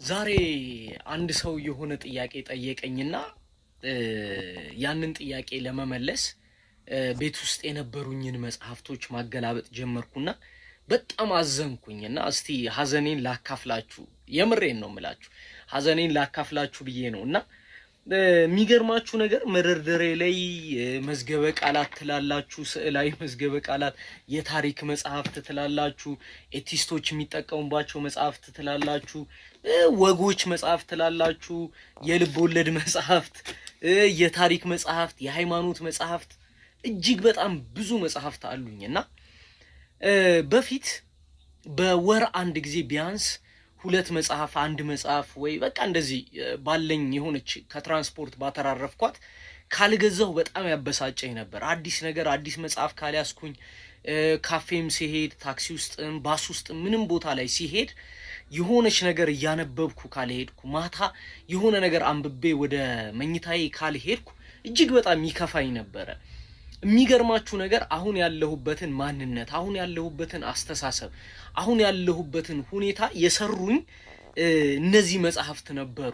ዛሬ አንድ ሰው የሆነ ጥያቄ ጠየቀኝና ያንን ጥያቄ ለመመለስ ቤት ውስጥ የነበሩኝን መጽሐፍቶች ማገላበጥ ጀመርኩና በጣም አዘንኩኝና እስቲ ሀዘኔን ላካፍላችሁ። የምሬን ነው የምላችሁ፣ ሀዘኔን ላካፍላችሁ ብዬ ነውና የሚገርማችሁ ነገር መደርደሪያ ላይ መዝገበ ቃላት ትላላችሁ፣ ስዕላዊ መዝገበ ቃላት፣ የታሪክ መጽሐፍት ትላላችሁ፣ ኤቲስቶች የሚጠቀሙባቸው መጽሐፍት ትላላችሁ፣ ወጎች መጽሐፍት ትላላችሁ፣ የልብ ወለድ መጽሐፍት፣ የታሪክ መጽሐፍት፣ የሃይማኖት መጽሐፍት፣ እጅግ በጣም ብዙ መጽሐፍት አሉኝና በፊት በወር አንድ ጊዜ ቢያንስ ሁለት መጽሐፍ አንድ መጽሐፍ ወይ በቃ እንደዚህ ባለኝ የሆነች ከትራንስፖርት ባተራረፍኳት ካልገዛው በጣም ያበሳጨኝ ነበር። አዲስ ነገር አዲስ መጽሐፍ ካልያዝኩኝ ካፌም ሲሄድ ታክሲ ውስጥም ባስ ውስጥ ምንም ቦታ ላይ ሲሄድ የሆነች ነገር እያነበብኩ ካልሄድኩ ማታ የሆነ ነገር አንብቤ ወደ መኝታዬ ካልሄድኩ እጅግ በጣም ይከፋኝ ነበረ። የሚገርማችሁ ነገር አሁን ያለሁበትን ማንነት፣ አሁን ያለሁበትን አስተሳሰብ፣ አሁን ያለሁበትን ሁኔታ የሰሩኝ እነዚህ መጽሐፍት ነበሩ።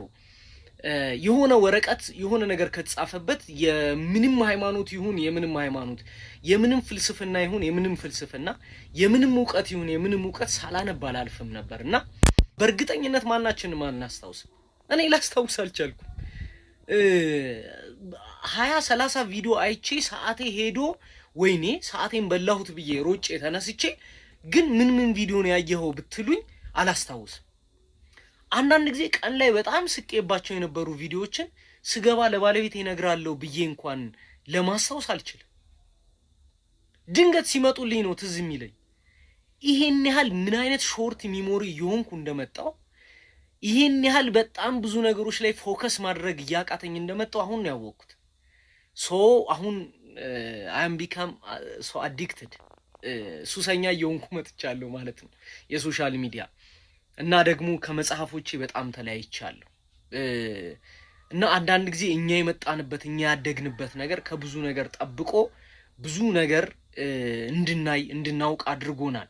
የሆነ ወረቀት የሆነ ነገር ከተጻፈበት የምንም ሃይማኖት ይሁን የምንም ሃይማኖት፣ የምንም ፍልስፍና ይሁን የምንም ፍልስፍና፣ የምንም ዕውቀት ይሁን የምንም ዕውቀት ሳላነብ አላልፍም ነበርና በእርግጠኝነት ማናችንም አናስታውስም። እኔ ላስታውስ አልቻልኩም። 20-30 ቪዲዮ አይቼ ሰዓቴ ሄዶ ወይኔ ሰዓቴን በላሁት ብዬ ሮጬ ተነስቼ ግን ምን ቪዲዮ ነው ያየኸው ብትሉኝ አላስታውስም። አንዳንድ ጊዜ ቀን ላይ በጣም ስቄባቸው የነበሩ ቪዲዮዎችን ስገባ ለባለቤቴ እነግራለሁ ብዬ እንኳን ለማስታወስ አልችልም። ድንገት ሲመጡልኝ ነው ትዝ የሚለኝ። ይሄን ያህል ምን አይነት ሾርት ሚሞሪ የሆንኩ እንደመጣው፣ ይሄን ያህል በጣም ብዙ ነገሮች ላይ ፎከስ ማድረግ እያቃተኝ እንደመጣው አሁን ነው ያወቅኩት። አሁን አይ አም ቢካም ሶ አዲክትድ፣ ሱሰኛ እየሆንኩ መጥቻለሁ ማለት ነው የሶሻል ሚዲያ እና ደግሞ ከመጽሐፎቼ በጣም ተለያይቻለሁ። እና አንዳንድ ጊዜ እኛ የመጣንበት እኛ ያደግንበት ነገር ከብዙ ነገር ጠብቆ ብዙ ነገር እንድናውቅ አድርጎናል።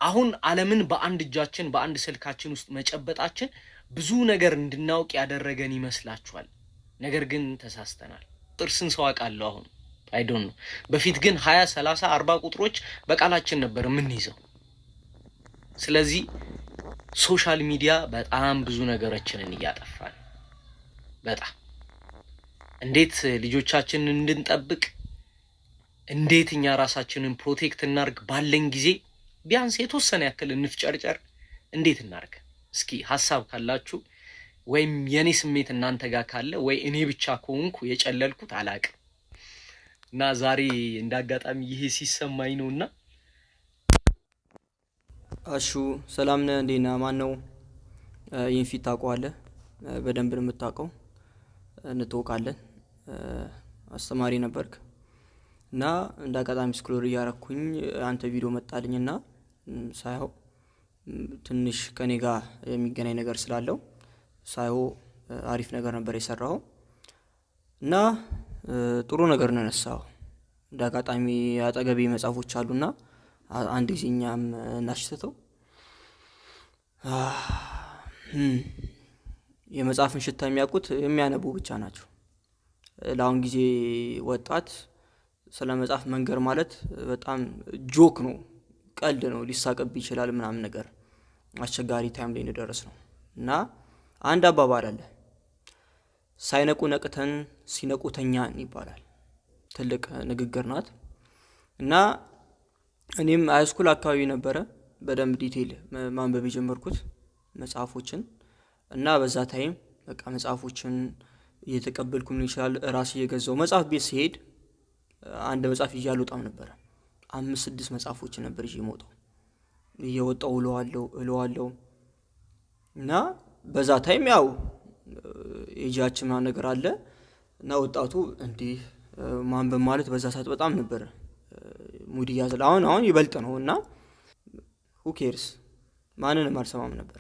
አሁን ዓለምን በአንድ እጃችን በአንድ ስልካችን ውስጥ መጨበጣችን ብዙ ነገር እንድናውቅ ያደረገን ይመስላችኋል። ነገር ግን ተሳስተናል። ጥርስን ሰው አውቃለሁ አሁን አይ ዶንት ኖ። በፊት ግን 20 30 40 ቁጥሮች በቃላችን ነበር የምንይዘው። ስለዚህ ሶሻል ሚዲያ በጣም ብዙ ነገሮችንን እያጠፋል። በጣም እንዴት ልጆቻችንን እንድንጠብቅ፣ እንዴት እኛ ራሳችንን ፕሮቴክት እናርግ፣ ባለን ጊዜ ቢያንስ የተወሰነ ያክል እንፍጨርጨር፣ እንዴት እናርግ? እስኪ ሐሳብ ካላችሁ ወይም የኔ ስሜት እናንተ ጋር ካለ ወይ እኔ ብቻ ከሆንኩ የጨለልኩት አላቅም። እና ዛሬ እንዳጋጣሚ ይሄ ሲሰማኝ ነውና አሹ ሰላም ነህ? እንዴት ነህ? ማን ነው? ይህን ፊት ታውቀዋለህ? በደንብ ነው የምታውቀው፣ እንተዋወቃለን። አስተማሪ ነበርክ እና እንደ አጋጣሚ ስክሮል እያረኩኝ አንተ ቪዲዮ መጣልኝና ሳይሆ ትንሽ ከኔ ጋር የሚገናኝ ነገር ስላለው ሳይሆ አሪፍ ነገር ነበር የሰራው እና ጥሩ ነገር ነው ያነሳው። እንደ አጋጣሚ አጠገቤ መጽሐፎች አሉና አንድ ጊዜኛም እናሽተተው የመጽሐፍን ሽታ የሚያውቁት የሚያነቡ ብቻ ናቸው። ለአሁን ጊዜ ወጣት ስለ መጽሐፍ መንገር ማለት በጣም ጆክ ነው፣ ቀልድ ነው፣ ሊሳቀብ ይችላል ምናምን ነገር አስቸጋሪ ታይም ላይ እንደደረስ ነው። እና አንድ አባባል አለ፣ ሳይነቁ ነቅተን ሲነቁ ተኛን ይባላል። ትልቅ ንግግር ናት። እና እኔም ሃይስኩል አካባቢ ነበረ በደንብ ዲቴል ማንበብ የጀመርኩት መጽሐፎችን እና በዛ ታይም በቃ መጽሐፎችን እየተቀበልኩ ምን ይችላል ራስ እየገዛው መጽሐፍ ቤት ሲሄድ አንድ መጽሐፍ ይዤ አልወጣም ነበር። 5-6 መጽሐፎችን ነበር ይዤ የምወጣው፣ እየወጣው እለዋለሁ እና በዛ ታይም ያው የጃችን ነገር አለ እና ወጣቱ እንዲህ ማንበብ ማለት በዛ ሰዓት በጣም ነበር ሙድ ያዘለ። አሁን ይበልጥ ነው እና who cares ማንንም አልሰማም ነበር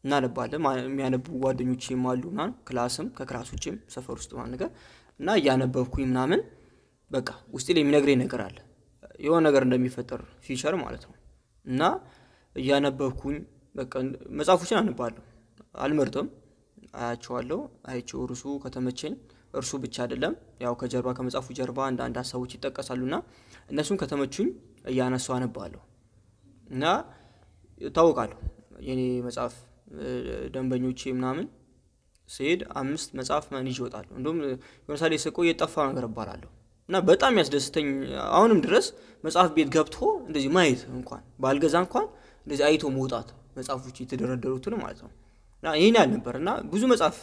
እና ነባለ የሚያነቡ ጓደኞቼም አሉና ክላስም ከክላስ ውጪም ሰፈር ውስጥ ማን ነገር እና ያነበብኩኝ ምናምን በቃ ውስጤ ላይ የሚነግረኝ ነገር አለ፣ የሆነ ነገር እንደሚፈጠር ፊቸር ማለት ነው። እና ያነበብኩኝ በቃ መጽሐፎችን አንባለሁ አልመርጥም፣ አያቸዋለሁ። አይቼው እርሱ ከተመቸኝ እርሱ ብቻ አይደለም ያው ከጀርባ ከመጽሐፉ ጀርባ አንዳንድ ሀሳቦች ይጠቀሳሉና እነሱን ከተመቹኝ እያነሳው አነባለሁ እና ታውቃለሁ የኔ መጽሐፍ ደንበኞቼ ምናምን ሲሄድ 5 መጽሐፍ ማን ይዤ እወጣለሁ። እንደውም ለምሳሌ ስቆይ የጠፋ ነገር እባላለሁ እና በጣም ያስደስተኝ አሁንም ድረስ መጽሐፍ ቤት ገብቶ እንደዚህ ማየት እንኳን ባልገዛ እንኳን እንደዚህ አይቶ መውጣት መጽሐፎች የተደረደሩትን ማለት ነው። እና ይሄን ያህል ነበር እና ብዙ መጽሐፍ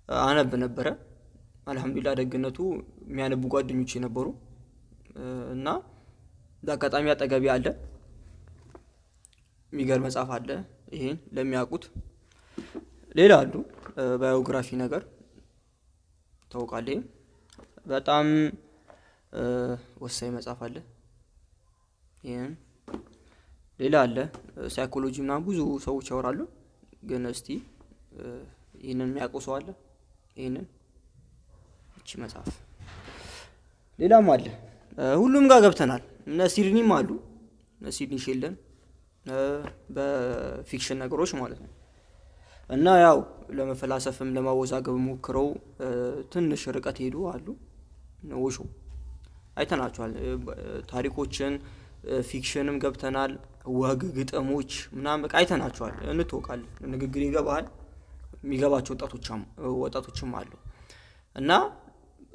አነብ ነበረ። አልহামዱሊላህ ደግነቱ የሚያነቡ ጓደኞቼ ነበሩ እና በአጋጣሚ አጠገቤ አለ የሚገርም መጽሐፍ አለ። ይሄን ለሚያውቁት ሌላ አሉ ባዮግራፊ ነገር ታውቃለህ። በጣም ወሳኝ መጽሐፍ አለ። ይሄን ሌላ አለ ሳይኮሎጂ ምናምን ብዙ ሰዎች ያወራሉ። ግን እስቲ ይሄንን የሚያውቁ ሰው አለ? ይሄንን እቺ መጽሐፍ ሌላም አለ። ሁሉም ጋር ገብተናል። እነ ሲድኒም አሉ እነ ሲድኒ ሼልደን በፊክሽን ነገሮች ማለት ነው። እና ያው ለመፈላሰፍም ለማወዛገብ ሞክረው ትንሽ ርቀት ሄዱ አሉ። ወሾ አይተናቸዋል። ታሪኮችን ፊክሽንም ገብተናል። ወግ ግጥሞች ምናምን በቃ አይተናቸዋል። እንተውቃለን። ንግግር ይገባል። የሚገባቸው ወጣቶችም አሉ። እና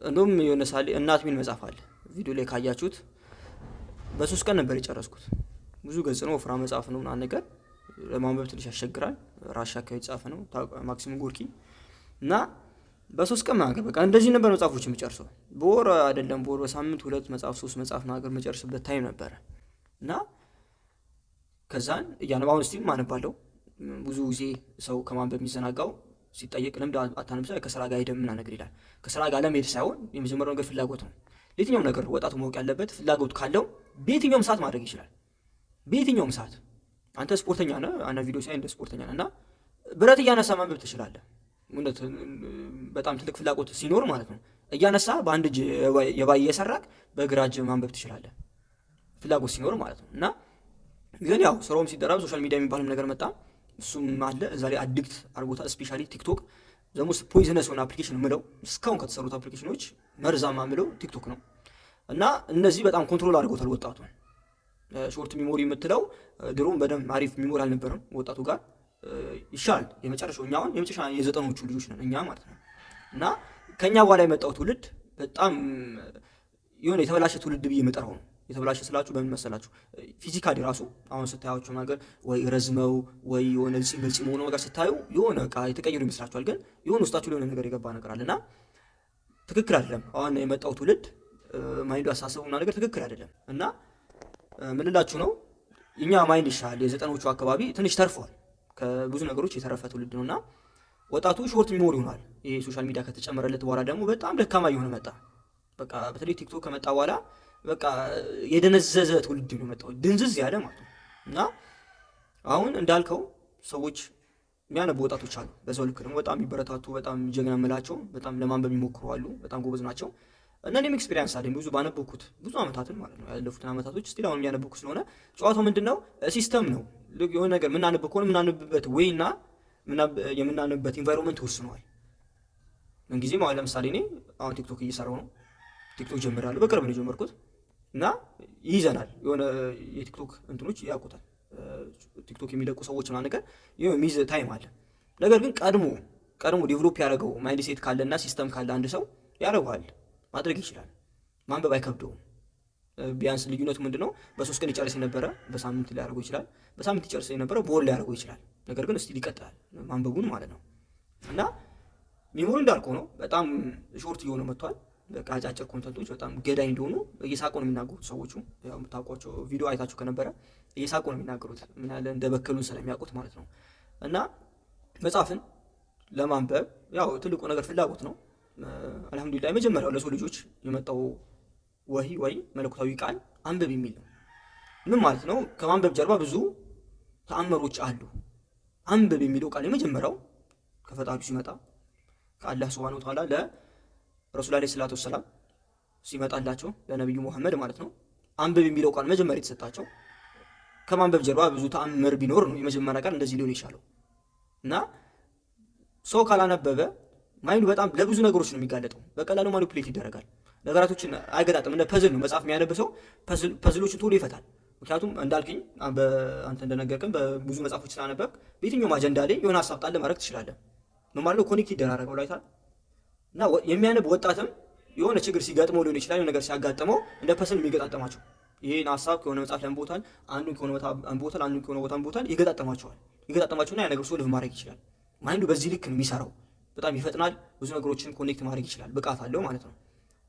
እንደውም የሆነ ሳሌ እናት ሚል መጽሐፍ አለ ቪዲዮ ላይ ካያችሁት በ3 ቀን ነበር የጨረስኩት። ብዙ ገጽ ነው፣ ወፍራም መጽሐፍ ነው ምናምን ነገር ለማንበብ ትንሽ ያስቸግራል። ራሻ አካባቢ የተጻፈ ነው ማክሲም ጎርኪ እና በ3 ቀን ማለት በቃ እንደዚህ ነበር መጽሐፎች የሚጨርሰው። በወር አይደለም በወር በሳምንት 2 መጽሐፍ 3 መጽሐፍ ነገር መጨረስበት ታይም ነበረ። እና ከዛን እያነባው እስቲ ማነባለው። ብዙ ጊዜ ሰው ከማንበብ የሚዘናጋው ሲጠየቅ ለምን አታነብሳ ከስራ ጋር ሄደም ምናምን ነገር ይላል። ከስራ ጋር ለመሄድ ሳይሆን የመጀመሪያው ነገር ፍላጎት ነው። ለየትኛውም ነገር ወጣቱ ማወቅ ያለበት ፍላጎት ካለው በየትኛውም ሰዓት ማድረግ ይችላል። በየትኛውም ሰዓት አንተ ስፖርተኛ ነህ፣ አና ቪዲዮ ሳይ እንደ ስፖርተኛ ነህ እና ብረት እያነሳ ማንበብ ትችላለህ። በጣም ትልቅ ፍላጎት ሲኖር ማለት ነው። እያነሳ በአንድ እጅ የባይ እየሰራክ በግራ እጅ ማንበብ ትችላለህ፣ ፍላጎት ሲኖር ማለት ነው። እና ግን ያው ስራውም ሲደራብ ሶሻል ሚዲያ የሚባልም ነገር መጣ። እሱም አለ እዛ ላይ አዲክት አድርጎታል። ስፔሻሊ ቲክቶክ ዘሞስ ፖይዝነስ ሆነ አፕሊኬሽን ምለው እስካሁን ከተሰሩት አፕሊኬሽኖች መርዛማ ምለው ቲክቶክ ነው። እና እነዚህ በጣም ኮንትሮል አድርጎታል ወጣቱን። ሾርት ሚሞሪ የምትለው ድሮም በደንብ አሪፍ ሚሞሪ አልነበረም ወጣቱ ጋር ይሻል። የመጨረሻው እኛ አሁን የመጨረሻ የ90ዎቹ ልጆች ነን እኛ ማለት ነው። እና ከኛ በኋላ የመጣው ትውልድ በጣም የሆነ የተበላሸ ትውልድ ብዬ የምጠራው ነው። የተበላሸ ስላችሁ በምን መሰላችሁ? ፊዚካሊ ራሱ አሁን ስታያቸው ነገር ወይ ረዝመው ወይ የሆነ ግልጽ መሆኑ ነገር ስታዩ የሆነ በቃ የተቀየሩ ይመስላችኋል። ግን የሆነ ውስጣችሁ የሆነ ነገር የገባ ነገር አለና ትክክል አይደለም። አሁን የመጣው ትውልድ ማይንዱ አሳሰቡና ነገር ትክክል አይደለም። እና ምን ልላችሁ ነው እኛ ማይንድ ይሻል የ90ዎቹ አካባቢ ትንሽ ተርፏል። ከብዙ ነገሮች የተረፈ ትውልድ ነውና ወጣቱ ሾርት ሚሞሪ ሆኗል። ይሄ ሶሻል ሚዲያ ከተጨመረለት በኋላ ደግሞ በጣም ደካማ እየሆነ መጣ። በቃ በተለይ ቲክቶክ ከመጣ በኋላ በቃ የደነዘዘ ትውልድ ነው መጣው፣ ድንዝዝ ያለ ማለት ነው። እና አሁን እንዳልከው ሰዎች የሚያነቡ ወጣቶች አሉ። በዛው ልክ ደግሞ በጣም የሚበረታቱ በጣም ጀግና የምላቸው በጣም ለማንበብ የሚሞክሩ አሉ። በጣም ጎበዝ ናቸው። እና እኔም ኤክስፒሪየንስ አለኝ ብዙ ባነበብኩት ብዙ አመታትን ማለት ነው። ያለፉትን አመታቶች ስቲል አሁን የሚያነብኩት ስለሆነ ጨዋታው ምንድነው ሲስተም ነው። የሆነ ነገር ምናነብ ከሆነ ምናነብበት ወይና የምናነብበት ኢንቫይሮንመንት ወስኗል። ምን ጊዜ ማለት ለምሳሌ እኔ አሁን ቲክቶክ እየሰራው ነው። ቲክቶክ ጀምራለሁ፣ በቅርብ ነው የጀመርኩት እና ይይዘናል። የሆነ የቲክቶክ እንትኖች ያውቁታል። ቲክቶክ የሚለቁ ሰዎች ምናምን ነገር ይሄው ሚዝ ታይም አለ። ነገር ግን ቀድሞ ዴቨሎፕ ያደረገው ማይንድ ሴት ካለና ሲስተም ካለ አንድ ሰው ያደርጋል፣ ማድረግ ይችላል። ማንበብ አይከብደውም። ቢያንስ ልዩነቱ ምንድነው? በ3 ቀን ይጨርስ የነበረ በሳምንት ሊያደርገው ይችላል። በሳምንት ይጨርስ የነበረ በወር ሊያደርገው ይችላል። ነገር ግን እስቲ ይቀጥላል ማንበቡን ማለት ነው። እና ሚሞሪ እንዳልከው ነው በጣም ሾርት እየሆነ መጥቷል። በቃ አጫጭር ኮንተንቶች በጣም ገዳይ እንደሆኑ እየሳቁ ነው የሚናገሩት ሰዎቹ። ያው የምታውቋቸው ቪዲዮ አይታችሁ ከነበረ እየሳቁ ነው የሚናገሩት ምን ያለ እንደበከሉን ስለሚያውቁት ማለት ነው። እና መጽሐፍን ለማንበብ ያው ትልቁ ነገር ፍላጎት ነው። አልহামዱሊላህ የመጀመሪያው ለሰው ልጆች የመጣው ወይ መለኮታዊ ቃል አንብብ የሚል ነው። ምን ማለት ነው? ከማንበብ ጀርባ ብዙ ተአምሮች አሉ። አንብብ የሚለው ቃል የመጀመሪያው ከፈጣሪው ሲመጣ ከአላህ ሱብሃነሁ ወተዓላ ለረሱል አለይሂ ሰላቱ ወሰላም ሲመጣላቸው ለነብዩ መሐመድ ማለት ነው። አንብብ የሚለው ቃል መጀመሪያ የተሰጣቸው ከማንበብ ጀርባ ብዙ ተአምር ቢኖር ነው የመጀመሪያ ቃል እንደዚህ ሊሆን ይችላል። እና ሰው ካላነበበ ማይንዱ በጣም ለብዙ ነገሮች ነው የሚጋለጠው። በቀላሉ ማኒፑሌት ይደረጋል። ነገራቶችን አይገጣጥም። እንደ ፐዝል ነው። መጽሐፍ የሚያነብ ሰው ፐዝሎችን ቶሎ ይፈታል። ምክንያቱም እንዳልክኝ አንተ እንደነገርከን በብዙ መጽሐፎች ስላነበብክ በየትኛውም አጀንዳ ላይ የሆነ ሀሳብ ጣል ማድረግ ትችላለህ። ምን ማለት ነው? ኮኔክት ይደራረገው ላይታል እና የሚያነብ ወጣትም የሆነ ችግር ሲገጥመው ሊሆን ይችላል፣ የሆነ ነገር ሲያጋጥመው እንደ ፐዝል የሚገጣጠማቸው ይሄን ሀሳብ ከሆነ መጽሐፍ ላይ አንቦታል፣ አንዱን ከሆነ ቦታ አንቦታል፣ አንዱን ከሆነ ቦታ አንቦታል፣ ይገጣጠማቸውና ያ ነገር ሶልቭ ማድረግ ይችላል። ማይንዱ በዚህ ልክ ነው የሚሰራው። በጣም ይፈጥናል። ብዙ ነገሮችን ኮኔክት ማድረግ ይችላል። ብቃት አለው ማለት ነው።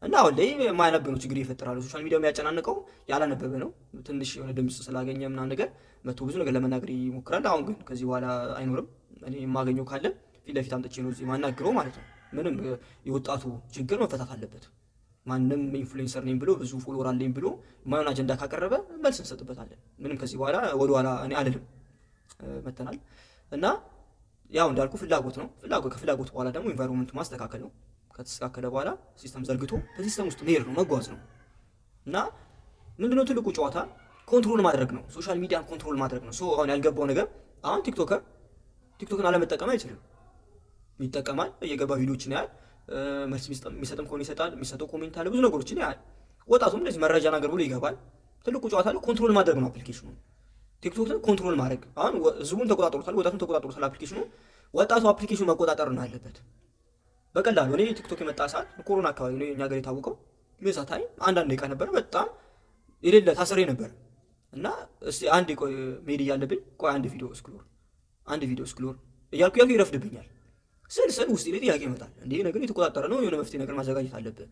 እና አሁን ላይ የማያነብ ነው ችግር ይፈጥራሉ። ሶሻል ሚዲያ የሚያጨናንቀው ያላነበበ ነው። ትንሽ የሆነ ድምፅ ስላገኘ ምናምን ነገር መጥቶ ብዙ ነገር ለመናገር ይሞክራል። አሁን ግን ከዚህ በኋላ አይኖርም። እኔ የማገኘው ካለ ፊት ለፊት አምጥቼ ነው እዚህ ማናግረው ማለት ነው። ምንም የወጣቱ ችግር መፈታት አለበት። ማንም ኢንፍሉዌንሰር ነኝ ብሎ ብዙ ፎሎወር አለኝ ብሎ የማይሆን አጀንዳ ካቀረበ መልስ እንሰጥበታለን። ምንም ከዚህ በኋላ ወደኋላ እኔ አልልም። መተናል እና ያው እንዳልኩ ፍላጎት ነው። ከፍላጎት በኋላ ደግሞ ኢንቫይሮንመንቱ ማስተካከል ነው። ከተስተካከለ በኋላ ሲስተም ዘርግቶ በሲስተም ውስጥ መሄድ ነው፣ መጓዝ ነው። እና ምንድነው ትልቁ ጨዋታ? ኮንትሮል ማድረግ ነው። ሶሻል ሚዲያን ኮንትሮል ማድረግ ነው። አሁን ያልገባው ነገር አሁን ቲክቶክን አለመጠቀም አይችልም። ይጠቀማል። እየገባ ቪዲዮችን ያያል። መልስ የሚሰጥም ከሆነ ይሰጣል። የሚሰጠው ኮሜንት አለ፣ ብዙ ነገሮችን ያያል። ወጣቱም እንደዚህ መረጃ ነገር ብሎ ይገባል። ትልቁ ጨዋታ ኮንትሮል ማድረግ ነው። አፕሊኬሽኑ ቲክቶክን ኮንትሮል ማድረግ። አሁን ህዝቡን ተቆጣጥሮታል፣ ወጣቱን ተቆጣጥሮታል። አፕሊኬሽኑ ወጣቱ አፕሊኬሽኑ መቆጣጠር ነው ያለበት በቀላሉ። እኔ ቲክቶክ የመጣ ሰዓት ኮሮና አካባቢ ነው እኛ ሀገር የታወቀው። የዛ ታይም አንዳንድ ደቂቃ ነበረ፣ በጣም የሌለ ታስሬ ነበር። እና እስቲ አንድ ቆይ ሜድ እያለብኝ ቆይ አንድ ቪዲዮ ስክሎር እያልኩ ይረፍድብኛል። ስል ውስጥ ላይ ጥያቄ ይመጣል። እንዴ ነገር የተቆጣጠረ ነው፣ የሆነ መፍትሄ ነገር ማዘጋጀት አለበት።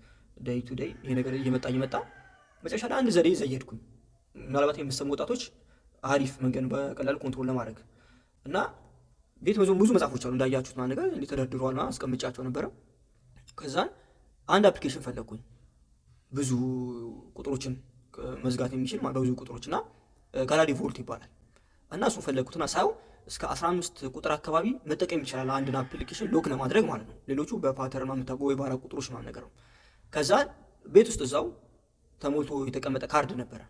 ዴይ ቱ ዴይ ይሄ ነገር እየመጣ መጨረሻ ላይ አንድ ዘዴ ዘየድኩኝ። ምናልባት የምትሰሙ ወጣቶች አሪፍ መንገድ በቀላሉ ኮንትሮል ለማድረግ እና ቤት ብዙ መጽሐፎች አሉ እንዳያችሁት ማለት ነገር ተደርድሯል ማለት አስቀምጫቸው ነበረ። ከዛን አንድ አፕሊኬሽን ፈለግኩኝ ብዙ ቁጥሮችን መዝጋት የሚችል ማለት በብዙ ቁጥሮችና ጋላሪ ቮልት ይባላል። እና እሱን ፈለግኩትና ሳይው እስከ 15 ቁጥር አካባቢ መጠቀም ይችላል አንድን አፕሊኬሽን ሎክ ለማድረግ ማለት ነው። ሌሎቹ በፓተርን ማምታጎ ወይ ባራ ቁጥሮች ማለት ነገር ነው። ከዛ ቤት ውስጥ እዛው ተሞልቶ የተቀመጠ ካርድ ነበረ።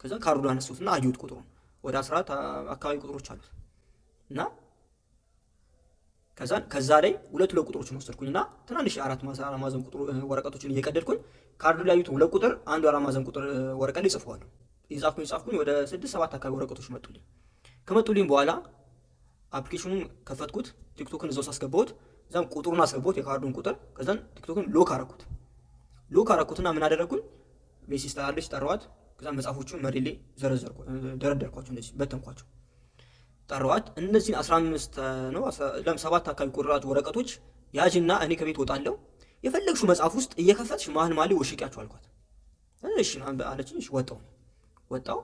ከዛ ካርዱን አነሱትና አዩት ቁጥሩን ወደ 14 አካባቢ ቁጥሮች አሉት እና ከዛ ላይ ሁለት ቁጥሮችን ወሰድኩኝና ትናንሽ የአራት ማዕዘን ቁጥር ወረቀቶችን እየቀደድኩኝ ካርዱ ላይ አዩት ሁለት ቁጥር አንዱ አራት ማዕዘን ቁጥር ወረቀት ላይ ጽፈዋለሁ። የጻፍኩኝ ወደ 6-7 አካባቢ ወረቀቶች መጡልኝ። ከመጡልኝ በኋላ አፕሊኬሽኑን ከፈትኩት፣ ቲክቶክን እዛው አስገባሁት፣ እዛም ቁጥሩን አስገባሁት የካርዱን ቁጥር። ከዛን ቲክቶክን ሎክ አረኩትና ምን አደረኩኝ? ሜሴጅ ታላለች ጠራዋት። ከዛም መጽሐፎቹን መሬት ላይ ደረደርኳቸው፣ እንደዚህ በተንኳቸው፣ ጠራዋት። እነዚህን 15 ነው 7 አካባቢ ቁጥራት ወረቀቶች ያጅና እኔ ከቤት ወጣለሁ፣ የፈለግሽው መጽሐፍ ውስጥ እየከፈትሽ መሀል ማሊ ወሽቂያቸው አልኳት። እሺ አለችኝ። እሺ ወጣው።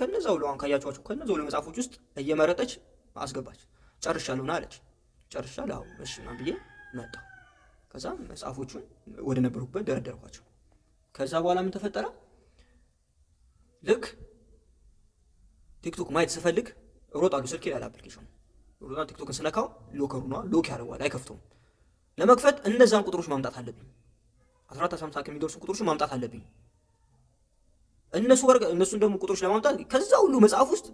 ከነዛው ለዋን ካያችኋቸው ከነዛው ለመጽሐፎች ውስጥ እየመረጠች አስገባች። ጨርሻለሁና አለች። ጨርሻለሁ እሺ ማን ብዬ መጣሁ። ከዛ መጽሐፎቹን ወደ ነበሩበት ደረደርኳቸው። ከዛ በኋላ ምን ተፈጠረ? ልክ ቲክቶክ ማየት ስፈልግ እሮጣለሁ። ስልኬ ላይ አፕሊኬሽኑ ሮጣ ቲክቶክን ስነካው ሎከሩ ነው ሎክ ያደርገዋል፣ አይከፍተውም። ለመክፈት እነዛን ቁጥሮች ማምጣት አለብኝ። 14-15 ከሚደርሱ ቁጥሮችን ማምጣት አለብኝ። እነሱን ደግሞ ቁጥሮች ለማምጣት ከዛ ሁሉ መጽሐፍ ውስጥ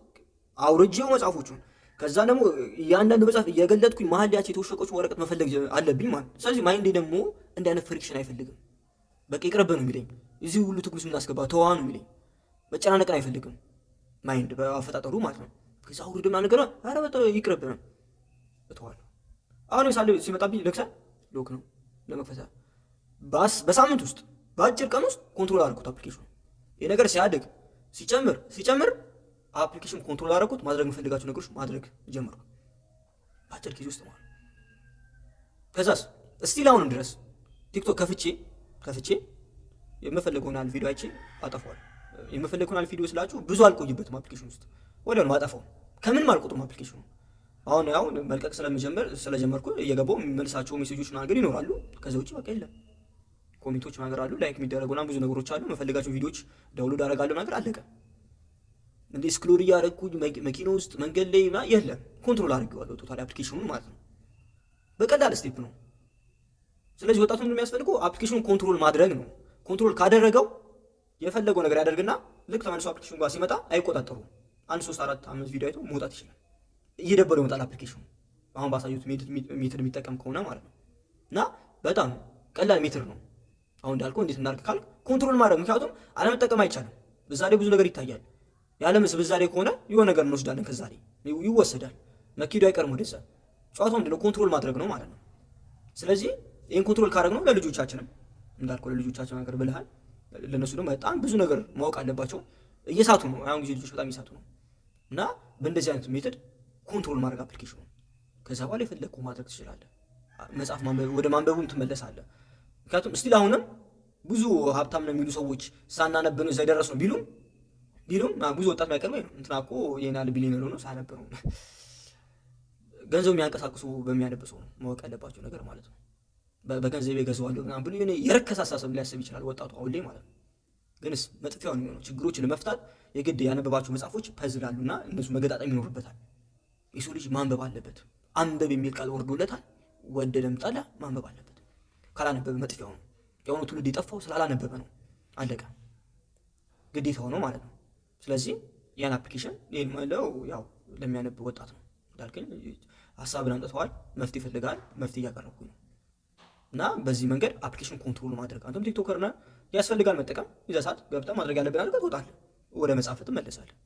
አውርጄው መጽሐፎቹን ከዛ ደግሞ እያንዳንዱ መጽሐፍ እየገለጥኩኝ መሀል ያቺ የተወሸቀችው ወረቀት መፈለግ አለብኝ ማለት። ስለዚህ ማይንዴ ደግሞ እንደ አይነት ፍሪክሽን አይፈልግም። በቃ ይቅርብህ ነው የሚለኝ። እዚህ ሁሉ ትግሉስ የምናስገባ ተዋ ነው የሚለኝ። መጨናነቅን አይፈልግም ማይንድ በአፈጣጠሩ ማለት ነው። ከዛ አውርድና ነገር ኧረ በጣም ይቅርብህ ነው እተዋለሁ። አሁን ምሳሌ ሲመጣብኝ ሎክ ነው ለመክፈት በሳምንት ውስጥ በአጭር ቀን ውስጥ ኮንትሮል አድርጉት አፕሊኬሽኑ። ይሄ ነገር ሲያድግ ሲጨምር አፕሊኬሽን ኮንትሮል አደረኩት። ማድረግ የምፈልጋቸው ነገሮች ማድረግ ጀመርኩ በአጭር ጊዜ ውስጥ ማለት። ከዛስ እስቲል አሁንም ድረስ ቲክቶክ ከፍቼ የምፈልገውን ያህል ቪዲዮ አይቼ አጠፋዋለሁ። የምፈልገውን ያህል ቪዲዮ ስላችሁ ብዙ አልቆይበትም አፕሊኬሽን ውስጥ ወዲያውኑ ማጠፋው። ከምንም አልቆጥም አፕሊኬሽኑ። አሁን መልቀቅ ስለጀመርኩ እየገባው የሚመልሳቸው ሜሴጆች ነገር ይኖራሉ። ከዛ ውጭ በቃ የለም። ኮሜንቶች ነገር አሉ፣ ላይክ የሚደረጉና ብዙ ነገሮች አሉ። የምፈልጋቸው ቪዲዮዎች ዳውንሎድ አደርጋለሁ ነገር አለቀ። እንዴ ስክሮል እያደረኩኝ መኪና ውስጥ መንገድ ላይ የለም። ኮንትሮል አድርጌዋለሁ ቶታሊ አፕሊኬሽኑን ማለት ነው። በቀላል ስቴፕ ነው። ስለዚህ ወጣቱ ምንድነው የሚያስፈልገው? አፕሊኬሽኑን ኮንትሮል ማድረግ ነው። ኮንትሮል ካደረገው የፈለገው ነገር ያደርግና ልክ ተመልሶ አፕሊኬሽኑ ጋር ሲመጣ አይቆጣጠሩም። 1 3 4 5 ቪዲዮ አይቶ መውጣት ይችላል። እየደበረው ይመጣል አፕሊኬሽኑ። አሁን ባሳዩት ሜትር የሚጠቀም ከሆነ ማለት ነው። እና በጣም ቀላል ሜትር ነው። አሁን እንዳልከው እንዴት እናድርግ ካልክ ኮንትሮል ማድረግ፣ ምክንያቱም አለመጠቀም አይቻልም። በዛ ላይ ብዙ ነገር ይታያል። ያለምስ በዛ ላይ ከሆነ የሆነ ነገር እንወስዳለን፣ ከዛ ላይ ይወሰዳል። መኪዱ አይቀርም ወደዛ። ጨዋታው ምንድነው? ኮንትሮል ማድረግ ነው ማለት ነው። ስለዚህ ይህን ኮንትሮል ካደረግ ነው ለልጆቻችንም እንዳልከው ለልጆቻችን ነገር ብልሃል፣ ለእነሱ ደግሞ በጣም ብዙ ነገር ማወቅ አለባቸው። እየሳቱ ነው አሁን ጊዜ ልጆች በጣም እየሳቱ ነው። እና በእንደዚህ አይነት ሜትድ ኮንትሮል ማድረግ አፕሊኬሽኑ፣ ከዛ በኋላ የፈለግኩ ማድረግ ትችላለህ። መጽሐፍ ማንበብ ወደ ማንበቡም ትመለሳለህ። ምክንያቱም ስቲል አሁንም ብዙ ሀብታም ነው የሚሉ ሰዎች ሳናነብ ነው እዛ የደረስ ነው ቢሉም ብዙ ወጣት ማይቀርም እንትና እኮ ይሄን ያህል ቢሊዮነር ሆኖ ሳያነብ ነው። ገንዘብ የሚያንቀሳቅሱ በሚያነብ ሰው ነው ማወቅ ያለባቸው ነገር ማለት ነው። በገንዘብ የገዛዋለሁ ምናምን ብሎ የረከሰ አሳሰብ ሊያስብ ይችላል ወጣቱ አሁን ላይ ማለት ነው። ግንስ መጥፊያው ነው የሚሆነው። ችግሮችን ለመፍታት የግድ ያነበባቸው መጽሐፎች ፐዝል አሉና እነሱ መገጣጠም ይኖርበታል። የሰው ልጅ ማንበብ አለበት። አንበብ የሚል ቃል ወርዶለታል። ወደደም ጠላ ማንበብ አለበት። ካላነበበ መጥፊያው ነው። የሆነ ትውልድ የጠፋው ስላላነበበ ነው። አለቀ። ግዴታው ነው ማለት ነው። ስለዚህ ያን አፕሊኬሽን ይሄን ማለት ያው ለሚያነብ ወጣት ነው እንዳልከኝ ሐሳብን አንጥተዋል። መፍትሄ ይፈልጋል። መፍትሄ እያቀረብኩኝ ነው። እና በዚህ መንገድ አፕሊኬሽን ኮንትሮል ማድረግ አንተም ቲክቶከር ነህ ያስፈልጋል መጠቀም። ይዛ ሰዓት ገብተህ ማድረግ ያለብን አድርገህ ትወጣለህ። ወደ መጽሐፍ ትመለሳለህ።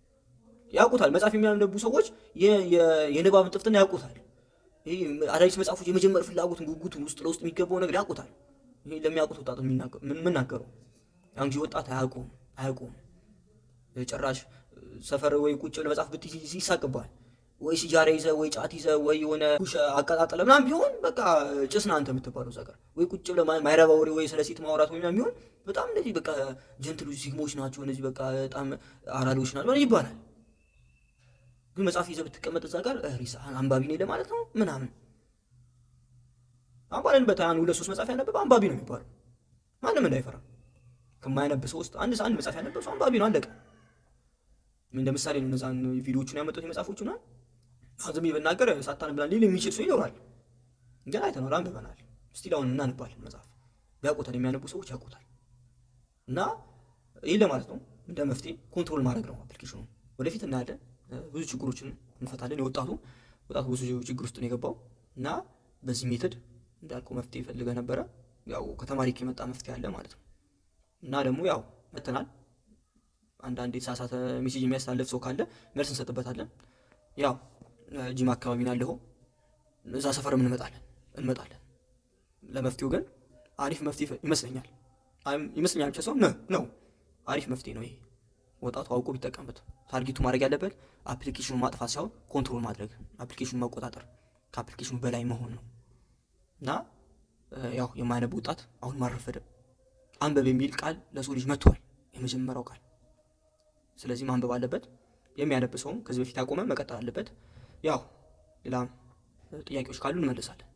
ያውቁታል። መጽሐፍ የሚያነቡ ሰዎች የንባብ ጥፍጥና ያውቁታል። ይሄ አዳዲስ መጽሐፎች የመጀመር ፍላጎትን ጉጉቱን ውስጥ ለውስጥ የሚገባው ነገር ያውቁታል። ይሄ ለሚያውቁት ወጣት የምናገረው ያን ጊዜ ወጣት አያውቁም። ጭራሽ ሰፈር ወይ ቁጭ ብለህ መጽሐፍ ብትይዝ ይሳቅብሃል። ወይ ሲጃራ ይዘህ ወይ ጫት ይዘህ ወይ የሆነ ኩሽ አቀጣጥለህ ምናምን ቢሆን በቃ ጭስ ነህ አንተ የምትባለው እዛ ጋር። ወይ ቁጭ ብለህ ማይረባ ወሬ ወይ ስለ ሴት ማውራት ወይ ምናምን ቢሆን በጣም እነዚህ በቃ ጀንትሎች ሲግሞች ናቸው፣ እነዚህ በቃ በጣም አራዶች ናቸው ይባላል። ግን መጽሐፍ ይዘህ ብትቀመጥ እዛ ጋር ሪሳ አንባቢ ነኝ ለማለት ነው ምናምን። አንባለንበት ያን 2-3 መጽሐፍ ያነበበ አንባቢ ነው የሚባለው። ማንም እንዳይፈራ። ከማያነብ ሰው ውስጥ አንድ መጽሐፍ ያነበበ ሰው አንባቢ ነው፣ አለቀ። እንደ ምሳሌ ነው እነዛን ቪዲዮዎቹን ያመጡት የመጽሐፎቹን ዝም ብናገር ሳታነብ ሊል የሚችል ሰው ይኖራል። ግን አይተነዋል፣ አንብበናል። እስቲ አሁን እናነባለን መጽሐፍ። ያውቁታል፣ የሚያነቡ ሰዎች ያውቁታል። እና ይሄን ለማለት ነው እንደ መፍትሄ ኮንትሮል ማድረግ ነው አፕሊኬሽኑ። ወደፊት እናያለን፣ ብዙ ችግሮችን እንፈታለን። ወጣቱ ብዙ ችግር ውስጥ ነው የገባው እና በዚህ ሜተድ እንዳልኩ መፍትሄ ፈልገ ነበረ። ያው ከተማሪ ከመጣ መፍትሄ አለ ማለት ነው። እና ደግሞ ያው መተናል አንዳንድ የተሳሳተ ሜሴጅ የሚያስተላልፍ ሰው ካለ መልስ እንሰጥበታለን። ያው ጂማ አካባቢ ነው ያለው፣ እዛ ሰፈርም እንመጣለን። ለመፍትሄው ግን አሪፍ መፍትሄ ይመስለኛል ብቻ ሰው ነው አሪፍ መፍትሄ ነው ይሄ። ወጣቱ አውቆ ቢጠቀምበት። ታርጌቱ ማድረግ ያለበት አፕሊኬሽኑን ማጥፋት ሳይሆን ኮንትሮል ማድረግ፣ አፕሊኬሽኑን መቆጣጠር፣ ከአፕሊኬሽኑ በላይ መሆን ነው። እና ያው የማያነብ ወጣት አሁን ማረፈደ። አንበብ የሚል ቃል ለሰው ልጅ መጥቷል፣ የመጀመሪያው ቃል። ስለዚህ ማንበብ አለበት። የሚያነብ ሰውም ከዚህ በፊት ያቆመ መቀጠል አለበት። ያው ሌላም ጥያቄዎች ካሉ እንመልሳለን።